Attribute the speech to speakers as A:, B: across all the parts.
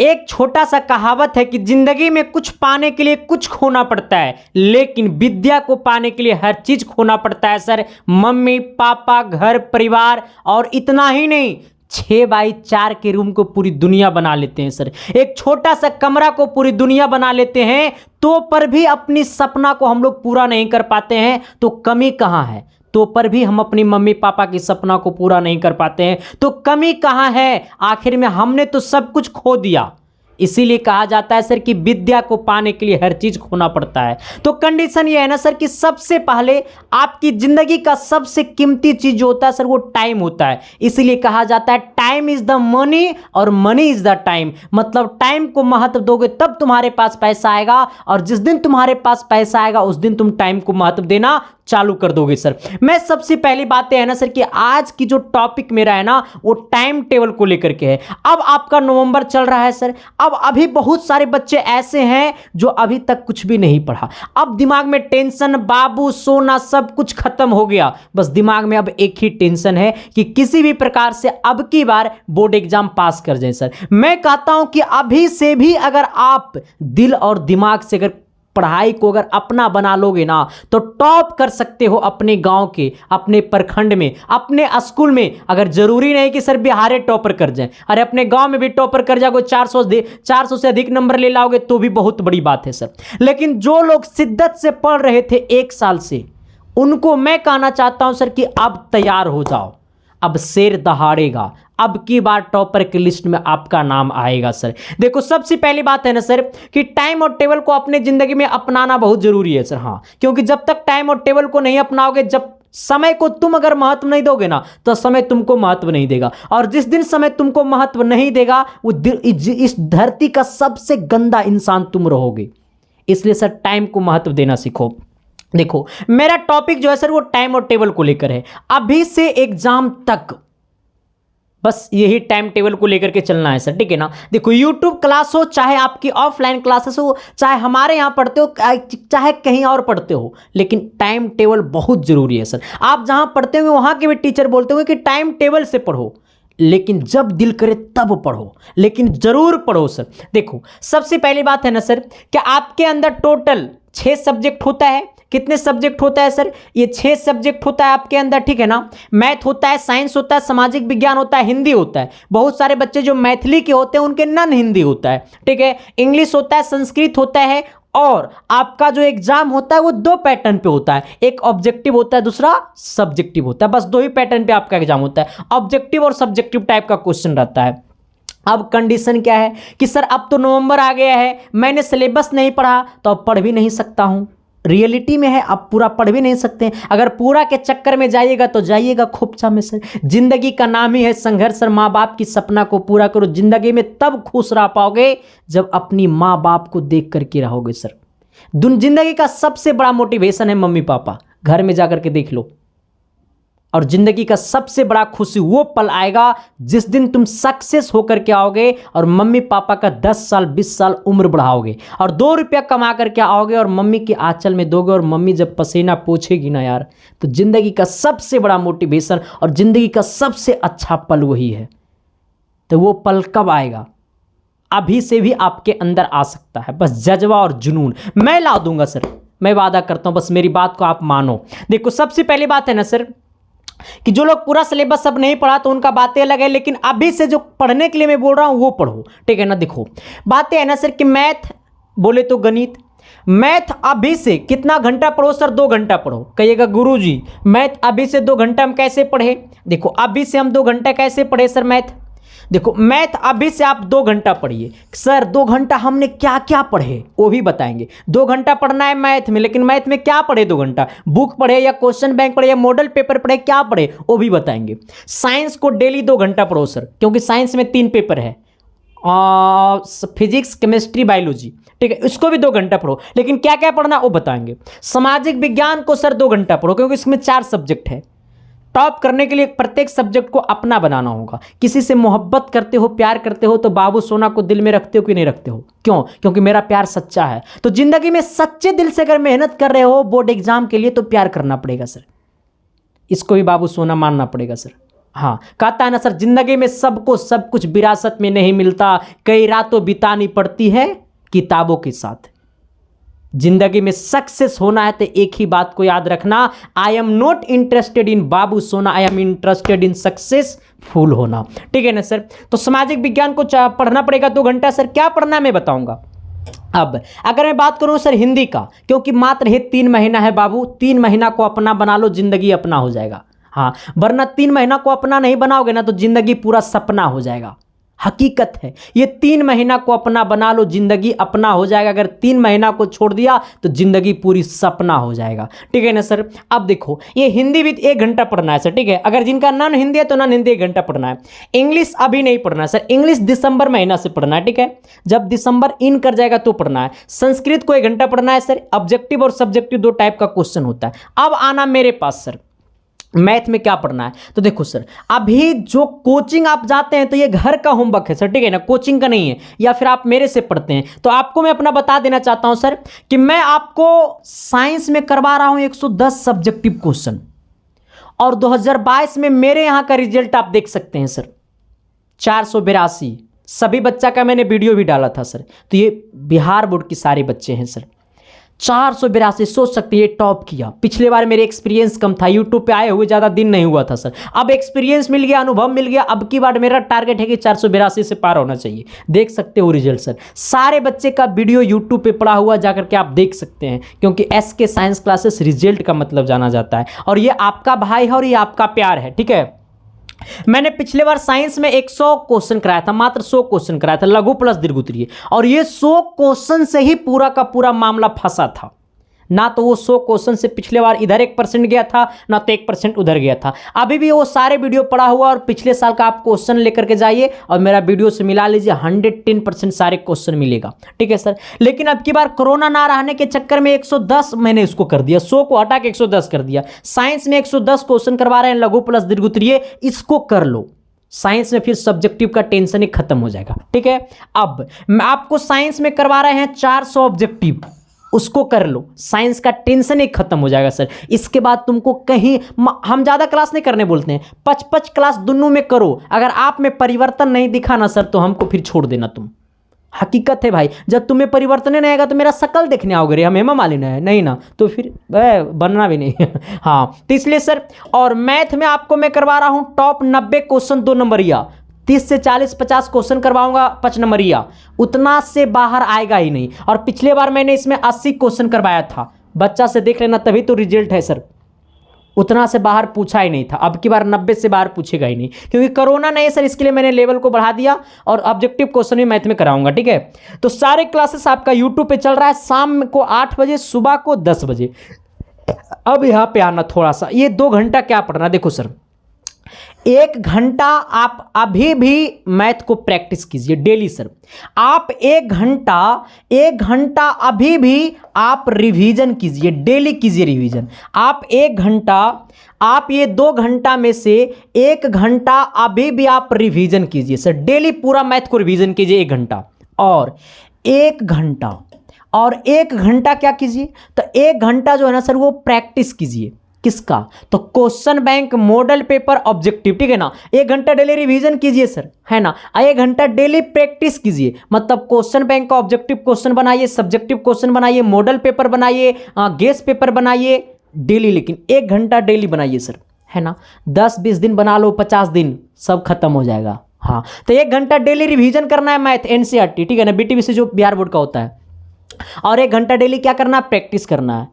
A: एक छोटा सा कहावत है कि जिंदगी में कुछ पाने के लिए कुछ खोना पड़ता है, लेकिन विद्या को पाने के लिए हर चीज खोना पड़ता है सर। मम्मी पापा, घर परिवार, और इतना ही नहीं, 6x4 के रूम को पूरी दुनिया बना लेते हैं सर। एक छोटा सा कमरा को पूरी दुनिया बना लेते हैं, तो पर भी अपनी सपना को हम लोग पूरा नहीं कर पाते हैं। तो कमी कहाँ है? तो पर भी हम अपनी मम्मी पापा की सपना को पूरा नहीं कर पाते हैं, तो कमी कहाँ है? आखिर में हमने तो सब कुछ खो दिया। इसीलिए कहा जाता है सर कि विद्या को पाने के लिए हर चीज खोना पड़ता है। तो कंडीशन ये है ना सर कि सबसे पहले आपकी जिंदगी का सबसे कीमती चीज जो होता है सर वो टाइम होता है। इसीलिए कहा जाता है टाइम इज द मनी और मनी इज द टाइम। मतलब टाइम को महत्व दोगे तब तुम्हारे पास पैसा आएगा, और जिस दिन तुम्हारे पास पैसा आएगा उस दिन तुम टाइम को महत्व देना चालू कर दोगे सर। मैं सबसे पहली बात है ना सर कि आज की जो टॉपिक मेरा है ना वो टाइम टेबल को लेकर के है। अब आपका नवंबर चल रहा है सर। अब अभी बहुत सारे बच्चे ऐसे हैं जो अभी तक कुछ भी नहीं पढ़ा। अब दिमाग में टेंशन, बाबू सोना, सब कुछ खत्म हो गया। बस दिमाग में अब एक ही टेंशन है कि किसी भी प्रकार से अब की बार बोर्ड एग्जाम पास कर जाए सर। मैं कहता हूं कि अभी से भी अगर आप दिल और दिमाग से अगर पढ़ाई को अगर अपना बना लोगे ना तो टॉप कर सकते हो अपने गांव के, अपने प्रखंड में, अपने स्कूल में। अगर जरूरी नहीं कि सर बिहार टॉपर कर जाए, अरे अपने गांव में भी टॉपर कर जाओगे, 400 से अधिक नंबर ले लाओगे तो भी बहुत बड़ी बात है सर। लेकिन जो लोग शिद्दत से पढ़ रहे थे 1 साल से, उनको मैं कहना चाहता हूं सर कि अब तैयार हो जाओ। अब शेर दहाड़ेगा, अब की बार टॉपर की लिस्ट में आपका नाम आएगा सर। देखो सबसे पहली बात है ना सर कि टाइम और टेबल को अपने जिंदगी में अपनाना बहुत जरूरी है सर। हाँ, क्योंकि जब तक टाइम और टेबल को नहीं अपनाओगे, जब समय को तुम अगर महत्व नहीं दोगे ना तो समय तुमको महत्व नहीं देगा, और जिस दिन समय तुमको महत्व नहीं देगा वो इस धरती का सबसे गंदा इंसान तुम रहोगे। इसलिए सर टाइम को महत्व देना सीखो। देखो मेरा टॉपिक जो है सर वो टाइम और टेबल को लेकर है। अभी से एग्जाम तक बस यही टाइम टेबल को लेकर के चलना है सर, ठीक है ना। देखो यूट्यूब क्लास हो, चाहे आपकी ऑफलाइन क्लासेस हो, चाहे हमारे यहाँ पढ़ते हो, चाहे कहीं और पढ़ते हो, लेकिन टाइम टेबल बहुत जरूरी है सर। आप जहाँ पढ़ते होंगे वहाँ के भी टीचर बोलते होंगे कि टाइम टेबल से पढ़ो, लेकिन जब दिल करे तब पढ़ो, लेकिन जरूर पढ़ो सर। देखो सबसे पहली बात है ना सर कि आपके अंदर टोटल 6 सब्जेक्ट होता है। कितने सब्जेक्ट होता है सर? ये 6 सब्जेक्ट होता है आपके अंदर, ठीक है ना। मैथ होता है, साइंस होता है, सामाजिक विज्ञान होता है, हिंदी होता है। बहुत सारे बच्चे जो मैथिली के होते हैं उनके नॉन हिंदी होता है, ठीक है। इंग्लिश होता है, संस्कृत होता है, और आपका जो एग्जाम होता है वो 2 पैटर्न पे होता है। एक ऑब्जेक्टिव होता है, दूसरा सब्जेक्टिव होता है। बस 2 ही पैटर्न पे आपका एग्जाम होता है, ऑब्जेक्टिव और सब्जेक्टिव टाइप का क्वेश्चन रहता है। अब कंडीशन क्या है कि सर अब तो नवंबर आ गया है, मैंने सिलेबस नहीं पढ़ा तो अब पढ़ भी नहीं सकता हूं। रियलिटी में है, अब पूरा पढ़ भी नहीं सकते। अगर पूरा के चक्कर में जाइएगा तो जाइएगा खोपचा में सर। जिंदगी का नाम ही है संघर्ष सर। माँ बाप की सपना को पूरा करो। जिंदगी में तब खुश रह पाओगे जब अपनी माँ बाप को देख करके रहोगे सर। जिंदगी का सबसे बड़ा मोटिवेशन है मम्मी पापा। घर में जाकर के देख लो। और जिंदगी का सबसे बड़ा खुशी वो पल आएगा जिस दिन तुम सक्सेस होकर के आओगे और मम्मी पापा का 10 साल 20 साल उम्र बढ़ाओगे और 2 रुपया कमा करके आओगे और मम्मी के आंचल में दोगे, और मम्मी जब पसीना पोंछेगी ना यार, तो जिंदगी का सबसे बड़ा मोटिवेशन और जिंदगी का सबसे अच्छा पल वही है। तो वो पल कब आएगा? अभी से भी आपके अंदर आ सकता है, बस जज्बा और जुनून मैं ला दूंगा सर, मैं वादा करता हूं। बस मेरी बात को आप मानो। देखो सबसे पहली बात है ना सर कि जो लोग पूरा सिलेबस सब नहीं पढ़ा तो उनका बातें अलग है, लेकिन अभी से जो पढ़ने के लिए मैं बोल रहा हूं वो पढ़ो, ठीक है ना। देखो बातें है ना सर कि मैथ बोले तो गणित, मैथ अभी से कितना घंटा पढ़ो सर? 2 घंटा पढ़ो। कहिएगा गुरुजी मैथ अभी से 2 घंटा हम कैसे पढ़े? देखो अभी से हम 2 घंटा कैसे पढ़े सर मैथ? देखो मैथ अभी से आप 2 घंटा पढ़िए। सर 2 घंटा हमने क्या क्या पढ़े वो भी बताएंगे। 2 घंटा पढ़ना है मैथ में, लेकिन मैथ में क्या पढ़े? 2 घंटा बुक पढ़े या क्वेश्चन बैंक पढ़े या मॉडल पेपर पढ़े, क्या पढ़े वो भी बताएंगे। साइंस को डेली 2 घंटा पढ़ो सर, क्योंकि साइंस में 3 पेपर है, फिजिक्स केमिस्ट्री बायोलॉजी, ठीक है। इसको भी 2 घंटा पढ़ो, लेकिन क्या क्या पढ़ना वो बताएंगे। सामाजिक विज्ञान को सर 2 घंटा पढ़ो, क्योंकि इसमें 4 सब्जेक्ट है। टॉप करने के लिए प्रत्येक सब्जेक्ट को अपना बनाना होगा। किसी से मोहब्बत करते हो, प्यार करते हो तो बाबू सोना को दिल में रखते हो कि नहीं रखते हो? क्यों? क्योंकि मेरा प्यार सच्चा है। तो जिंदगी में सच्चे दिल से अगर मेहनत कर रहे हो बोर्ड एग्जाम के लिए तो प्यार करना पड़ेगा सर। इसको भी बाबू सोना मानना पड़ेगा सर। हाँ, कहता है ना सर, जिंदगी में सबको सब कुछ विरासत में नहीं मिलता, कई रातों बितानी पड़ती है किताबों के साथ। जिंदगी में सक्सेस होना है तो एक ही बात को याद रखना, I am not interested in बाबू सोना, I am interested in successful होना। ठीक है ना सर। तो सामाजिक विज्ञान को पढ़ना पड़ेगा 2 घंटा। सर क्या पढ़ना है मैं बताऊंगा। अब अगर मैं बात करूं सर हिंदी का, क्योंकि मात्र ये 3 महीना है बाबू, 3 महीना को अपना बना लो, जिंदगी अपना हो जाएगा। हाँ, वरना 3 महीना को अपना नहीं बनाओगे ना तो जिंदगी पूरा सपना हो जाएगा। हकीकत है, ये 3 महीना को अपना बना लो, जिंदगी अपना हो जाएगा। अगर 3 महीना को छोड़ दिया तो जिंदगी पूरी सपना हो जाएगा। ठीक है ना सर। अब देखो, ये हिंदी भी 1 घंटा पढ़ना है सर। ठीक है, अगर जिनका नॉन हिंदी है तो नॉन हिंदी 1 घंटा पढ़ना है। इंग्लिश अभी नहीं पढ़ना है सर, इंग्लिश दिसंबर महीना से पढ़ना है। ठीक है, जब दिसंबर इन कर जाएगा तो पढ़ना है। संस्कृत को 1 घंटा पढ़ना है सर। ऑब्जेक्टिव और सब्जेक्टिव 2 टाइप का क्वेश्चन होता है। अब आना मेरे पास सर, मैथ में क्या पढ़ना है। तो देखो सर, अभी जो कोचिंग आप जाते हैं तो ये घर का होमवर्क है सर। ठीक है ना, कोचिंग का नहीं है, या फिर आप मेरे से पढ़ते हैं। तो आपको मैं अपना बता देना चाहता हूं सर कि मैं आपको साइंस में करवा रहा हूं 110 सब्जेक्टिव क्वेश्चन, और 2022 में मेरे यहां का रिजल्ट आप देख सकते हैं सर, 482 सभी बच्चा का मैंने वीडियो भी डाला था सर। तो ये बिहार बोर्ड के सारे बच्चे हैं सर। 482, सोच सकते हैं ये टॉप किया। पिछले बार मेरे एक्सपीरियंस कम था, यूट्यूब पे आए हुए ज़्यादा दिन नहीं हुआ था सर। अब एक्सपीरियंस मिल गया, अनुभव मिल गया। अब की बार मेरा टारगेट है कि 482 से पार होना चाहिए। देख सकते हो रिजल्ट सर, सारे बच्चे का वीडियो यूट्यूब पे पड़ा हुआ, जाकर के आप देख सकते हैं। क्योंकि SK साइंस क्लासेस रिजल्ट का मतलब जाना जाता है, और ये आपका भाई है और ये आपका प्यार है। ठीक है, मैंने पिछले बार साइंस में 100 क्वेश्चन कराया था, मात्र 100 क्वेश्चन कराया था, लघु प्लस दीर्घोत्तरीय, और ये 100 क्वेश्चन से ही पूरा का पूरा मामला फंसा था। ना तो वो 100 क्वेश्चन से पिछले बार इधर 1% गया था, ना तो 1% उधर गया था। अभी भी वो सारे वीडियो पड़ा हुआ, और पिछले साल का आप क्वेश्चन लेकर के जाइए और मेरा वीडियो से मिला लीजिए, 110% सारे क्वेश्चन मिलेगा। ठीक है सर। लेकिन अब की बार कोरोना ना रहने के चक्कर में 110 मैंने इसको कर दिया, 100 को हटा के 110 कर दिया। साइंस में 110 क्वेश्चन करवा रहे हैं, लघु प्लस दीर्घोत्तरीय, इसको कर लो। साइंस में फिर सब्जेक्टिव का टेंशन ही खत्म हो जाएगा। ठीक है, अब मैं आपको साइंस में करवा रहे हैं 400 ऑब्जेक्टिव, उसको कर लो, साइंस का टेंशन ही खत्म हो जाएगा सर। इसके बाद तुमको कहीं, हम ज़्यादा क्लास नहीं करने बोलते हैं, 5-5 क्लास दोनों में करो। अगर आप में परिवर्तन नहीं दिखा ना सर तो हमको फिर छोड़ देना तुम। हकीकत है भाई, जब तुम्हें परिवर्तन नहीं आएगा तो मेरा शकल देखने आओगे रे, हम हेमा मालिनी है नहीं ना, तो फिर बनना भी नहीं। हाँ, तो इसलिए सर, और मैथ में आपको मैं करवा रहा हूँ टॉप 90 क्वेश्चन 2 नंबरिया, 30 से 40-50 क्वेश्चन करवाऊंगा 5 नंबरिया, उतना से बाहर आएगा ही नहीं। और पिछले बार मैंने इसमें 80 क्वेश्चन करवाया था, बच्चा से देख लेना, तभी तो रिजल्ट है सर। उतना से बाहर पूछा ही नहीं था, अब की बार 90 से बाहर पूछेगा ही नहीं, क्योंकि कोरोना नहीं है सर, इसके लिए मैंने लेवल को बढ़ा दिया, और ऑब्जेक्टिव क्वेश्चन भी मैथ में कराऊंगा। ठीक है, तो सारे क्लासेस आपका यूट्यूब पे चल रहा है, शाम को 8 बजे, सुबह को 10 बजे। अब यहाँ पे आना थोड़ा सा, ये 2 घंटा क्या पढ़ना, देखो सर, 1 घंटा आप अभी भी मैथ को प्रैक्टिस कीजिए डेली सर। आप 1 घंटा अभी भी आप रिवीजन कीजिए, डेली कीजिए रिवीजन। आप 1 घंटा, आप ये 2 घंटा में से 1 घंटा अभी भी आप रिवीजन कीजिए सर, डेली पूरा मैथ को रिवीजन कीजिए 1 घंटा। और 1 घंटा क्या कीजिए, तो 1 घंटा जो है ना सर वो प्रैक्टिस कीजिए। किसका, तो question bank, model paper, objective. ठीक है ना, 1 घंटा डेली रिवीजन कीजिए सर, है ना, 1 घंटा डेली प्रैक्टिस कीजिए। मतलब क्वेश्चन बैंक का ऑब्जेक्टिव क्वेश्चन बनाइए, सब्जेक्टिव क्वेश्चन बनाइए, मॉडल पेपर बनाइए, गेस पेपर बनाइए डेली, लेकिन 1 घंटा डेली बनाइए सर, है ना। 10-20 दिन बना लो, 50 दिन, सब खत्म हो जाएगा। हाँ, तो 1 घंटा डेली रिवीजन करना है मैथ NCERT, ठीक है ना, BTBC जो बिहार बोर्ड का होता है। और 1 घंटा डेली क्या करना है, प्रैक्टिस करना है।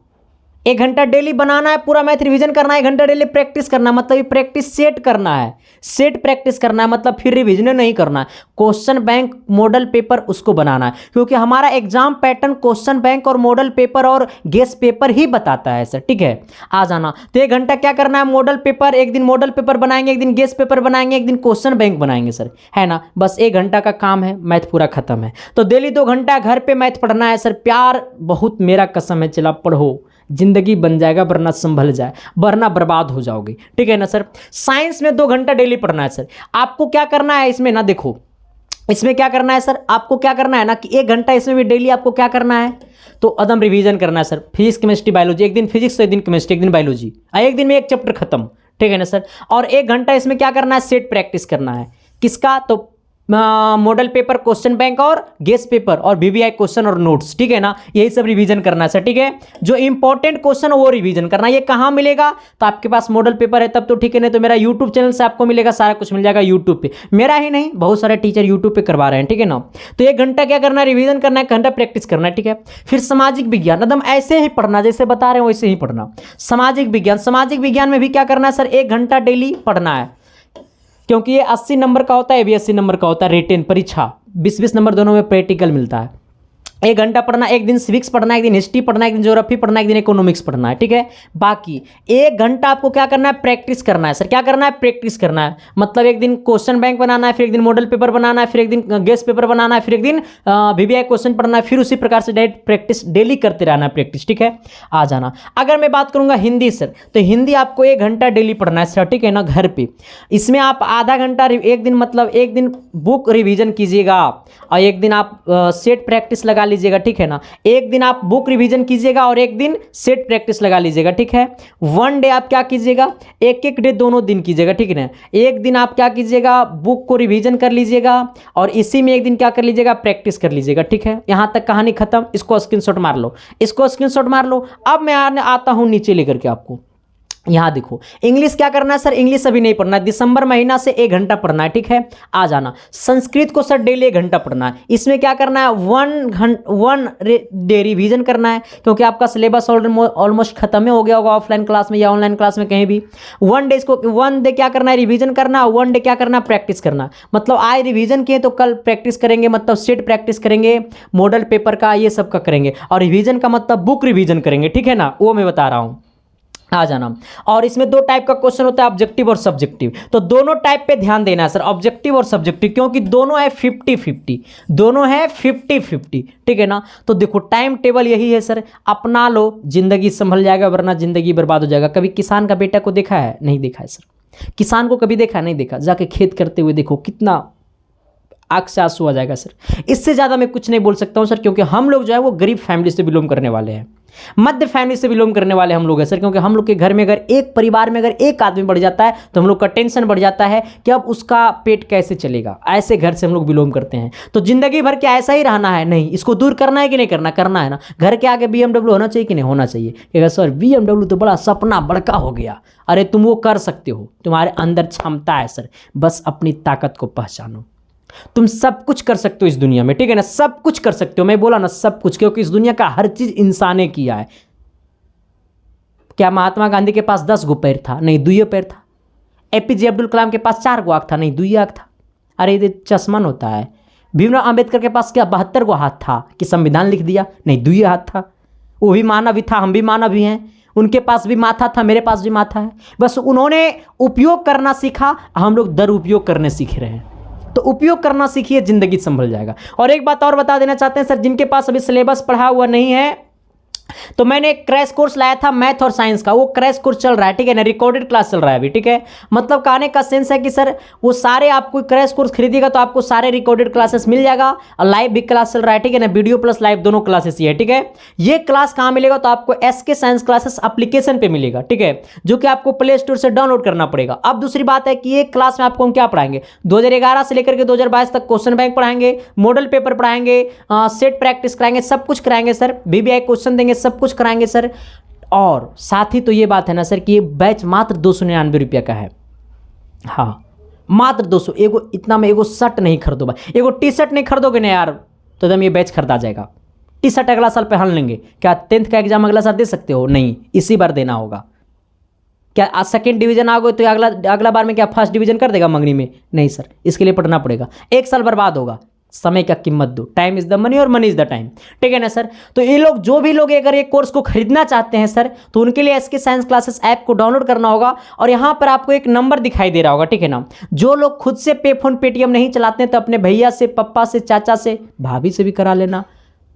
A: 1 घंटा डेली बनाना है, पूरा मैथ रिवीजन करना है, 1 घंटा डेली प्रैक्टिस करना है। मतलब ये प्रैक्टिस सेट करना है, सेट प्रैक्टिस करना है, मतलब फिर रिवीजन नहीं करना है। क्वेश्चन बैंक, मॉडल पेपर उसको बनाना है, क्योंकि हमारा एग्जाम पैटर्न क्वेश्चन बैंक और मॉडल पेपर और गेस पेपर ही बताता है सर। ठीक है, आ जाना। तो 1 घंटा क्या करना है, मॉडल पेपर, एक दिन मॉडल पेपर बनाएंगे, एक दिन गेस पेपर बनाएंगे, एक दिन क्वेश्चन बैंक बनाएंगे सर, है ना। बस 1 घंटा का काम है, मैथ पूरा खत्म है। तो डेली 2 घंटा घर पे मैथ पढ़ना है सर। प्यार बहुत, मेरा कसम है, चला पढ़ो, जिंदगी बन जाएगा, वरना संभल जाए, वरना बर्बाद हो जाओगे। ठीक है ना सर। साइंस में 2 घंटा डेली पढ़ना है सर। आपको क्या करना है इसमें ना, देखो इसमें क्या करना है सर, आपको क्या करना है ना कि 1 घंटा इसमें भी डेली आपको क्या करना है, तो अदम रिवीजन करना है सर। फिजिक्स, केमिस्ट्री, बायोलॉजी, एक दिन फिजिक्स, एक दिन केमिस्ट्री, एक दिन बायोलॉजी, एक दिन में 1 चैप्टर खत्म। ठीक है ना सर। और 1 घंटा इसमें क्या करना है, सेट प्रैक्टिस करना है। किसका, तो मॉडल पेपर, क्वेश्चन बैंक और गेस्ट पेपर और वीवीआई क्वेश्चन और नोट्स, ठीक है ना, यही सब रिवीजन करना है सर, ठीक है। जो इंपॉर्टेंट क्वेश्चन वो रिवीजन करना है। ये कहाँ मिलेगा, तो आपके पास मॉडल पेपर है तब तो ठीक है, नहीं तो मेरा यूट्यूब चैनल से आपको मिलेगा, सारा कुछ मिल जाएगा यूट्यूब पे। मेरा ही नहीं, बहुत सारे टीचर यूट्यूब पे करवा रहे हैं, ठीक है ना। तो 1 घंटा क्या करना है, रिवीजन करना है, 1 घंटा प्रैक्टिस करना है, ठीक है। फिर सामाजिक विज्ञान, एकदम ऐसे ही पढ़ना जैसे बता रहे हैं वैसे ही पढ़ना। सामाजिक विज्ञान, सामाजिक विज्ञान में भी क्या करना है सर, 1 घंटा डेली पढ़ना है, क्योंकि ये 80 नंबर का होता है, ये भी 80 नंबर का होता है। रिटेन परीक्षा 20-20 नंबर दोनों में प्रैक्टिकल मिलता है। 1 घंटा पढ़ना, एक दिन सिविक्स पढ़ना, एक दिन हिस्ट्री पढ़ना, एक दिन ज्योग्राफी पढ़ना, एक दिन इकोनॉमिक्स पढ़ना है, ठीक है। बाकी 1 घंटा आपको क्या करना है, प्रैक्टिस करना है सर। क्या करना है, प्रैक्टिस करना है, मतलब एक दिन क्वेश्चन बैंक बनाना है, फिर एक दिन मॉडल पेपर बनाना है, फिर एक दिन गेस्ट पेपर बनाना है, फिर एक दिन वीवीआई क्वेश्चन पढ़ना है, फिर उसी प्रकार से डायरेक्ट प्रैक्टिस डेली करते रहना है, प्रैक्टिस, ठीक है। आ जाना। अगर मैं बात करूंगा हिंदी सर, तो हिंदी आपको 1 घंटा डेली पढ़ना है सर, ठीक है ना, घर पे। इसमें आप आधा घंटा एक दिन, मतलब एक दिन बुक रिवीजन कीजिएगा और एक दिन आप सेट प्रैक्टिस लगा लीजिएगा, ठीक है ना। एक दिन आप बुक रिवीजन कीजिएगा और एक दिन सेट प्रैक्टिस लगा लीजिएगा, ठीक है। 1 डे आप क्या कीजिएगा, एक डे दोनों दिन कीजिएगा, ठीक है ना। एक दिन आप क्या कीजिएगा, बुक को रिवीजन कर लीजिएगा और इसी में एक दिन क्या कर लीजिएगा, प्रैक्टिस कर लीजिएगा, ठीक है। यहां तक कहानी खत्म। इसको स्क्रीनशॉट मार लो, इसको स्क्रीनशॉट मार लो। अब मैं आता हूं नीचे लेकर के आपको। यहां देखो, इंग्लिश क्या करना है सर, इंग्लिश अभी नहीं पढ़ना है, दिसंबर महीना से 1 घंटा पढ़ना है, ठीक है। आ जाना। संस्कृत को सर डेली 1 घंटा पढ़ना है। इसमें क्या करना है, 1 डे रिवीजन करना है, क्योंकि आपका सिलेबस ऑलमोस्ट खत्म ही हो गया होगा ऑफलाइन क्लास में या ऑनलाइन क्लास में कहीं भी। 1 डे इसको 1 डे क्या करना है, रिवीजन करना है। 1 डे क्या करना है, प्रैक्टिस करना है। मतलब आज रिवीजन किए तो कल प्रैक्टिस करेंगे, मतलब सेट प्रैक्टिस करेंगे, मॉडल पेपर का ये सब का करेंगे। और रिवीजन का मतलब बुक रिवीजन करेंगे, ठीक है ना, वो मैं बता रहा हूं। आ जाना। और इसमें 2 टाइप का क्वेश्चन होता है, ऑब्जेक्टिव और सब्जेक्टिव। तो दोनों टाइप पे ध्यान देना है सर, ऑब्जेक्टिव और सब्जेक्टिव, क्योंकि दोनों है 50-50, दोनों है 50-50, ठीक है ना। तो देखो टाइम टेबल यही है सर, अपना लो, जिंदगी संभल जाएगा, वरना जिंदगी बर्बाद हो जाएगा। कभी किसान का बेटा को देखा है, नहीं देखा है सर। किसान को कभी देखा, नहीं देखा। जाके खेत करते हुए देखो, कितना आंख से आंसू आ जाएगा सर। इससे ज़्यादा मैं कुछ नहीं बोल सकता हूँ सर, क्योंकि हम लोग जो है वो गरीब फैमिली से बिलोंग करने वाले हैं, मध्य फैमिली से बिलोंग करने वाले हम लोग हैं सर। क्योंकि हम लोग के घर में अगर एक परिवार में अगर एक आदमी बढ़ जाता है तो हम लोग का टेंशन बढ़ जाता है कि अब उसका पेट कैसे चलेगा। ऐसे घर से हम लोग बिलोंग करते हैं। तो जिंदगी भर क्या ऐसा ही रहना है? नहीं, इसको दूर करना है कि नहीं करना? करना है ना। घर के आगे BMW होना चाहिए कि नहीं होना चाहिए? कि सर BMW तो बड़ा सपना बड़का हो गया। अरे तुम वो कर सकते हो, तुम्हारे अंदर क्षमता है सर, बस अपनी ताकत को पहचानो। तुम सब कुछ कर सकते हो इस दुनिया में, ठीक है ना, सब कुछ कर सकते हो। मैं बोला ना सब कुछ, क्योंकि इस दुनिया का हर चीज इंसान ने किया है। क्या महात्मा गांधी के पास 10 गो पैर था? नहीं, 2 पैर था। APJ अब्दुल कलाम के पास 4 गो आंख था? नहीं, 2 आंख था। अरे ये चश्मन होता है। भीमराव अंबेडकर के पास क्या 72 गो हाथ था कि संविधान लिख दिया? नहीं, 2 हाथ था। वो भी मानव ही था, हम भी मानव ही हैं। उनके पास भी माथा था, मेरे पास भी माथा है। बस उन्होंने उपयोग करना सीखा, हम लोग दुरुपयोग करने सीख रहे हैं। तो उपयोग करना सीखिए, जिंदगी संभल जाएगा। और एक बात और बता देना चाहते हैं सर, जिनके पास अभी सिलेबस पढ़ा हुआ नहीं है, तो मैंने एक क्रैश कोर्स लाया था मैथ और साइंस का, वो क्रैश कोर्स चल रहा है, ठीक है ना, रिकॉर्डेड क्लास चल रहा है अभी, ठीक है। मतलब कहने का सेंस है कि सर वो सारे आपको क्रैश कोर्स खरीदेगा तो आपको सारे रिकॉर्डेड क्लासेस मिल जाएगा, और लाइव भी क्लास चल रहा है, ठीक है ना, वीडियो प्लस लाइव दोनों क्लासेस ही है, ठीक है। ये क्लास कहाँ मिलेगा? तो आपको SK साइंस क्लासेस एप्लीकेशन पे मिलेगा, ठीक है, जो कि आपको प्ले स्टोर से डाउनलोड करना पड़ेगा। अब दूसरी बात है कि ये क्लास में आपको हम क्या पढ़ाएंगे, 2011 से लेकर के 2022 तक क्वेश्चन बैंक पढ़ाएंगे, मॉडल पेपर पढ़ाएंगे, सेट प्रैक्टिस कराएंगे, सब कुछ कराएंगे सर, VBI क्वेश्चन देंगे, सब कुछ कराएंगे सर। और साथ ही तो ये बात है ना सर कि ये बैच मात्र 299 रुपया का है। हाँ, मात्र 200। एगो इतना में एगो शर्ट नहीं खरीदो भाई, एगो टी-शर्ट नहीं खरीदोगे ना यार, तो एकदम ये बैच खरीदा जाएगा। टी-शर्ट अगला साल पहन लेंगे। क्या 10th का एग्जाम अगला साल दे सकते हो? नहीं, इसी बार देना होगा। क्या आज 2nd डिवीजन आ गए तो अगला बार में क्या 1st डिवीजन कर देगा मंगनी में? नहीं सर, इसके लिए पढ़ना पड़ेगा। 1 साल बर्बाद होगा। समय का कीमत दो, टाइम इज द मनी और मनी इज द टाइम, ठीक है ना सर। तो ये लोग, जो भी लोग अगर ये कोर्स को खरीदना चाहते हैं सर, तो उनके लिए SK साइंस क्लासेस ऐप को डाउनलोड करना होगा। और यहाँ पर आपको एक नंबर दिखाई दे रहा होगा, ठीक है ना। जो लोग खुद से पे फोन पेटीएम नहीं चलाते हैं तो अपने भैया से, पप्पा से, चाचा से, भाभी से भी करा लेना।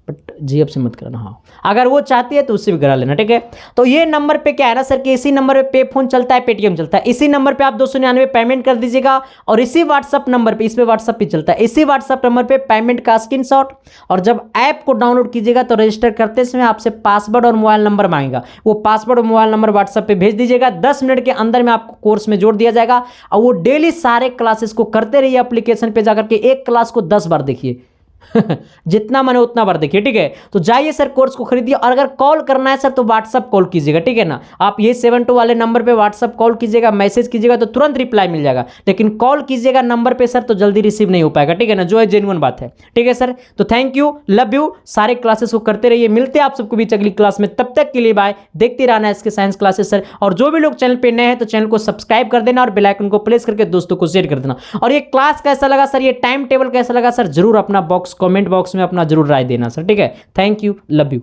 A: बट जीएफ से मत करना। हाँ, अगर वो चाहती है तो उससे भी करा लेना, ठीक है। तो ये नंबर पे क्या है ना सर कि इसी नंबर पे पे फोन चलता है, पेटीएम चलता है, इसी नंबर पे आप 299 पेमेंट कर दीजिएगा और इसी व्हाट्सअप नंबर पे, इस पे व्हाट्सअप भी चलता है, इसी व्हाट्सअप नंबर पे पेमेंट का स्क्रीनशॉट, और जब ऐप को डाउनलोड कीजिएगा तो रजिस्टर करते समय आपसे पासवर्ड और मोबाइल नंबर मांगेगा, वो पासवर्ड और मोबाइल नंबर व्हाट्सअप पे भेज दीजिएगा। 10 मिनट के अंदर में आपको कोर्स में जोड़ दिया जाएगा और वो डेली सारे क्लासेस को करते रहिए। एप्लीकेशन पे जाकर के एक क्लास को 10 बार देखिए जितना मन उतना बार देखिए, ठीक है। तो जाइए सर कोर्स को खरीदिए, और अगर कॉल करना है सर तो व्हाट्सअप कॉल कीजिएगा, ठीक है ना। आप ये 72 वाले नंबर पे व्हाट्सअप कॉल कीजिएगा, मैसेज कीजिएगा तो तुरंत रिप्लाई मिल जाएगा, लेकिन कॉल कीजिएगा नंबर पे सर तो जल्दी रिसीव नहीं हो पाएगा, ठीक है ना, जो है जेन्युइन बात है, ठीक है सर। तो थैंक यू, लव यू, सारे क्लासेस को करते रहिए। मिलते हैं आप सबको बीच अगली क्लास में, तब तक के लिए बाय। देखते रहना इसके साइंस क्लासेस सर, और जो भी लोग चैनल पे नए हैं तो चैनल को सब्सक्राइब कर देना और बेल आइकन को प्रेस करके दोस्तों को शेयर कर देना। और ये क्लास कैसा लगा सर, ये टाइम टेबल कैसा लगा सर, जरूर अपना कमेंट बॉक्स में अपना जरूर राय देना सर, ठीक है। Thank you, love you.